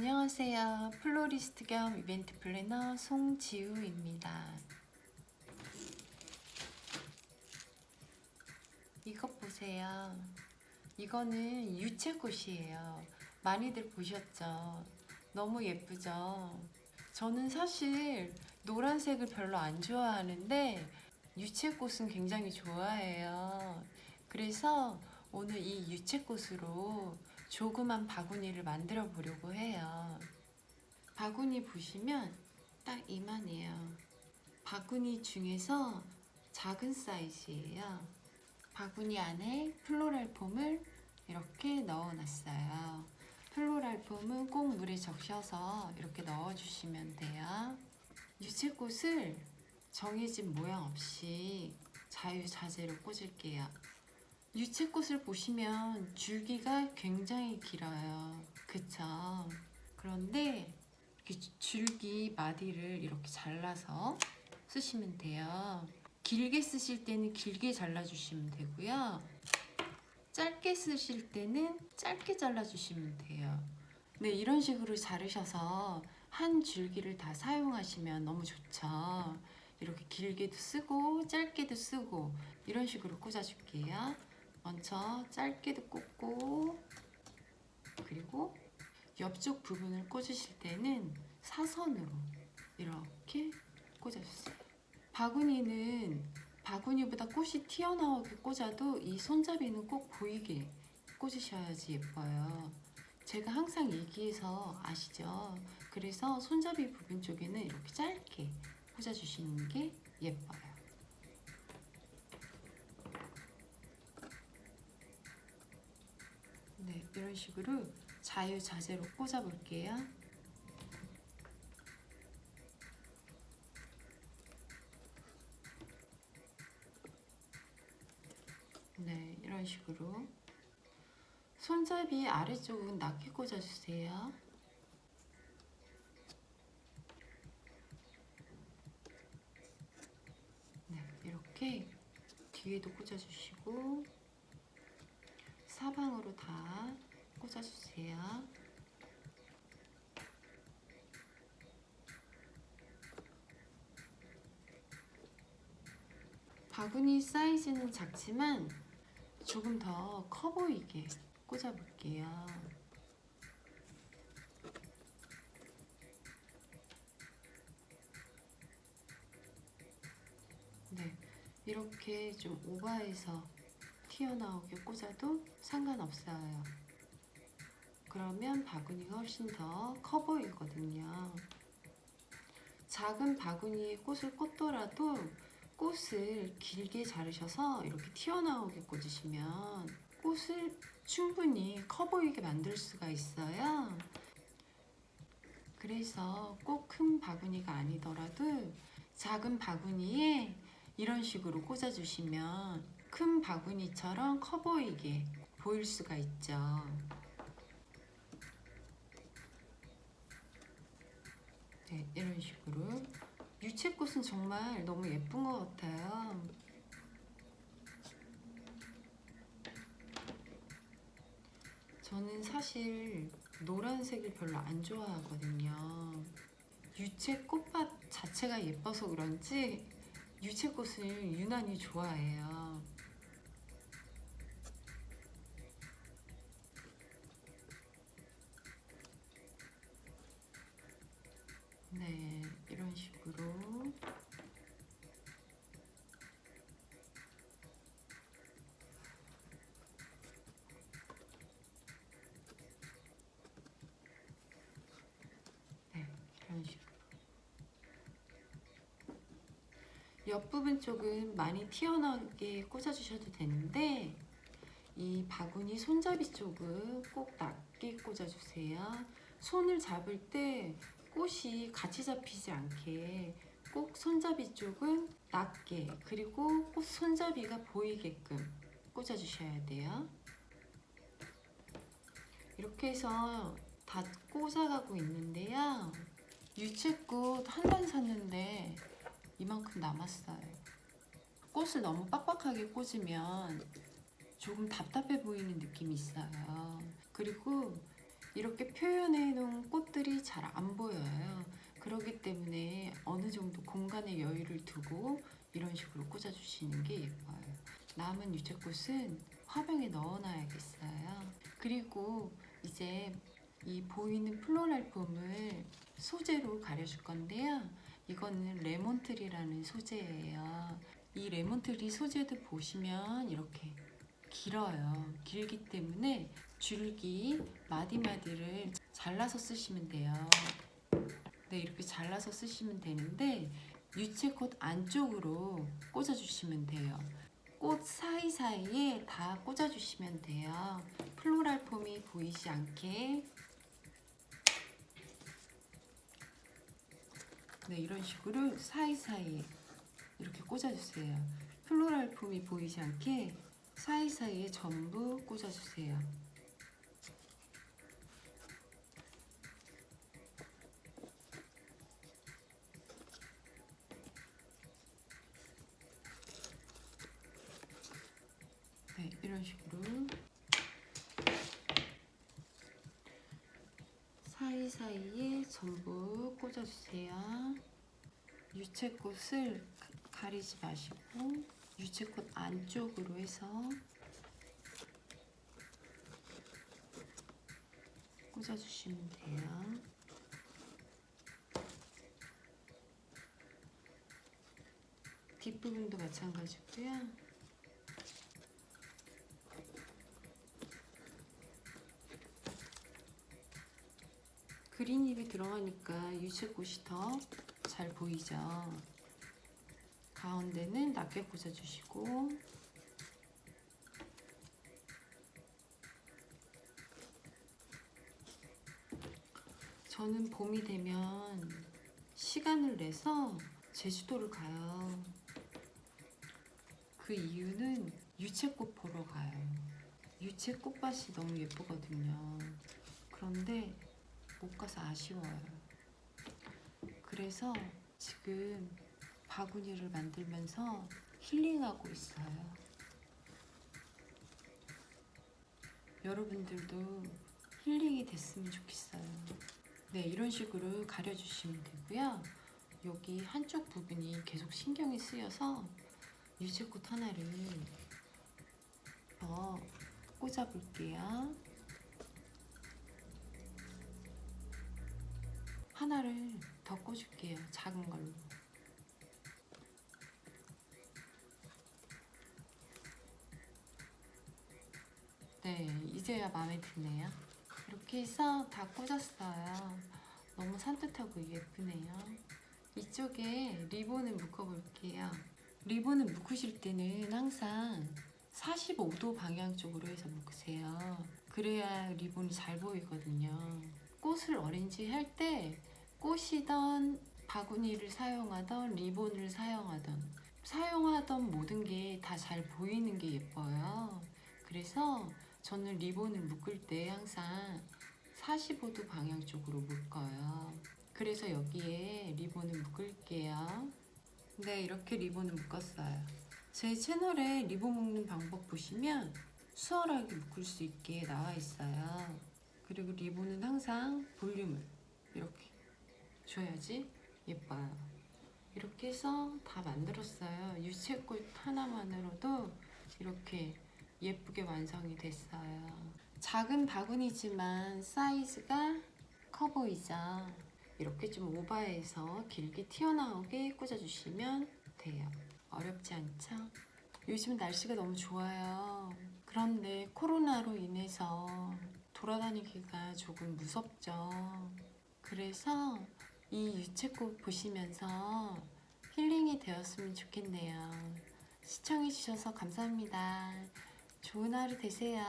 안녕하세요. 플로리스트 겸 이벤트 플래너 송지우입니다. 이것 보세요. 이거는 유채꽃이에요. 많이들 보셨죠? 너무 예쁘죠? 저는 사실 노란색을 별로 안 좋아하는데 유채꽃은 굉장히 좋아해요. 그래서 오늘 이 유채꽃으로 조그만 바구니를 만들어 보려고 해요. 바구니 보시면 딱 이만해요. 바구니 중에서 작은 사이즈예요. 바구니 안에 플로랄 폼을 이렇게 넣어놨어요. 플로랄 폼은 꼭 물에 적셔서 이렇게 넣어주시면 돼요. 유채꽃을 정해진 모양 없이 자유자재로 꽂을게요. 유채꽃을 보시면 줄기가 굉장히 길어요. 그쵸? 그런데 이렇게 줄기 마디를 이렇게 잘라서 쓰시면 돼요. 길게 쓰실 때는 길게 잘라주시면 되고요. 짧게 쓰실 때는 짧게 잘라주시면 돼요. 네, 이런 식으로 자르셔서 한 줄기를 다 사용하시면 너무 좋죠. 이렇게 길게도 쓰고 짧게도 쓰고 이런 식으로 꽂아줄게요. 먼저 짧게도 꽂고, 그리고 옆쪽 부분을 꽂으실 때는 사선으로 이렇게 꽂아주세요. 바구니는 바구니보다 꽃이 튀어나오게 꽂아도 이 손잡이는 꼭 보이게 꽂으셔야지 예뻐요. 제가 항상 얘기해서 아시죠? 그래서 손잡이 부분 쪽에는 이렇게 짧게 꽂아주시는 게 예뻐요. 네, 이런 식으로 자유자재로 꽂아 볼게요. 네, 이런 식으로 손잡이 아래쪽은 낮게 꽂아주세요. 네, 이렇게 뒤에도 꽂아주시고 사방으로 다 꽂아주세요. 바구니 사이즈는 작지만 조금 더 커 보이게 꽂아 볼게요. 네, 이렇게 좀 오버해서 튀어나오게 꽂아도 상관없어요. 그러면 바구니가 훨씬 더 커 보이거든요. 작은 바구니에 꽃을 꽂더라도 꽃을 길게 자르셔서 이렇게 튀어나오게 꽂으시면 꽃을 충분히 커 보이게 만들 수가 있어요. 그래서 꼭 큰 바구니가 아니더라도 작은 바구니에 이런 식으로 꽂아주시면 큰 바구니처럼 커 보이게 보일 수가 있죠. 네, 이런 식으로 유채꽃은 정말 너무 예쁜 것 같아요. 저는 사실 노란색을 별로 안 좋아하거든요. 유채 꽃밭 자체가 예뻐서 그런지 유채꽃을 유난히 좋아해요. 네, 이런 식으로 네, 이런 식으로 옆부분 쪽은 많이 튀어나오게 꽂아주셔도 되는데 이 바구니 손잡이 쪽은 꼭 낮게 꽂아주세요. 손을 잡을 때 꽃이 같이 잡히지 않게 꼭 손잡이 쪽은 낮게, 그리고 꽃 손잡이가 보이게끔 꽂아주셔야 돼요. 이렇게 해서 다 꽂아가고 있는데요. 유채꽃 한 단 샀는데 이만큼 남았어요. 꽃을 너무 빡빡하게 꽂으면 조금 답답해 보이는 느낌이 있어요. 그리고 이렇게 표현해 놓은 꽃들이 잘 안 보여요. 그렇기 때문에 어느 정도 공간에 여유를 두고 이런 식으로 꽂아주시는 게 예뻐요. 남은 유채꽃은 화병에 넣어놔야겠어요. 그리고 이제 이 보이는 플로랄 폼을 소재로 가려줄 건데요. 이거는 레몬트리라는 소재예요. 이 레몬트리 소재도 보시면 이렇게 길어요. 길기 때문에 줄기 마디마디를 잘라서 쓰시면 돼요. 네, 이렇게 잘라서 쓰시면 되는데 유채꽃 안쪽으로 꽂아주시면 돼요. 꽃 사이사이에 다 꽂아주시면 돼요. 플로랄 폼이 보이지 않게. 네, 이런 식으로 사이사이에 이렇게 꽂아주세요. 플로랄 폼이 보이지 않게 사이사이에 전부 꽂아주세요. 네, 이런 식으로 사이사이에 전부 꽂아주세요. 유채꽃을 가리지 마시고 유채꽃 안쪽으로 해서 꽂아주시면 돼요. 뒷부분도 마찬가지고요. 그린잎이 들어가니까 유채꽃이 더 잘 보이죠. 가운데는 낮게 꽂아주시고 저는 봄이 되면 시간을 내서 제주도를 가요. 그 이유는 유채꽃 보러 가요. 유채꽃밭이 너무 예쁘거든요. 그런데 못 가서 아쉬워요. 그래서 지금 바구니를 만들면서 힐링하고 있어요. 여러분들도 힐링이 됐으면 좋겠어요. 네, 이런 식으로 가려주시면 되고요. 여기 한쪽 부분이 계속 신경이 쓰여서 유채꽃 하나를 더 꽂아볼게요. 하나를 더 꽂을게요. 작은 걸로. 네, 이제야 마음에 드네요. 이렇게 해서 다 꽂았어요. 너무 산뜻하고 예쁘네요. 이쪽에 리본을 묶어볼게요. 리본을 묶으실 때는 항상 45도 방향 쪽으로 해서 묶으세요. 그래야 리본이 잘 보이거든요. 꽃을 어렌지 할 때 꽃이던 바구니를 사용하던 리본을 사용하던 모든 게 다 잘 보이는 게 예뻐요. 그래서 저는 리본을 묶을 때 항상 45도 방향 쪽으로 묶어요. 그래서 여기에 리본을 묶을게요. 네, 이렇게 리본을 묶었어요. 제 채널에 리본 묶는 방법 보시면 수월하게 묶을 수 있게 나와 있어요. 그리고 리본은 항상 볼륨을 이렇게 줘야지 예뻐요. 이렇게 해서 다 만들었어요. 유채꽃 하나만으로도 이렇게 예쁘게 완성이 됐어요. 작은 바구니지만 사이즈가 커 보이죠? 이렇게 좀 오버해서 길게 튀어나오게 꽂아주시면 돼요. 어렵지 않죠? 요즘 날씨가 너무 좋아요. 그런데 코로나로 인해서 돌아다니기가 조금 무섭죠. 그래서 이 유채꽃 보시면서 힐링이 되었으면 좋겠네요. 시청해주셔서 감사합니다. 좋은 하루 되세요.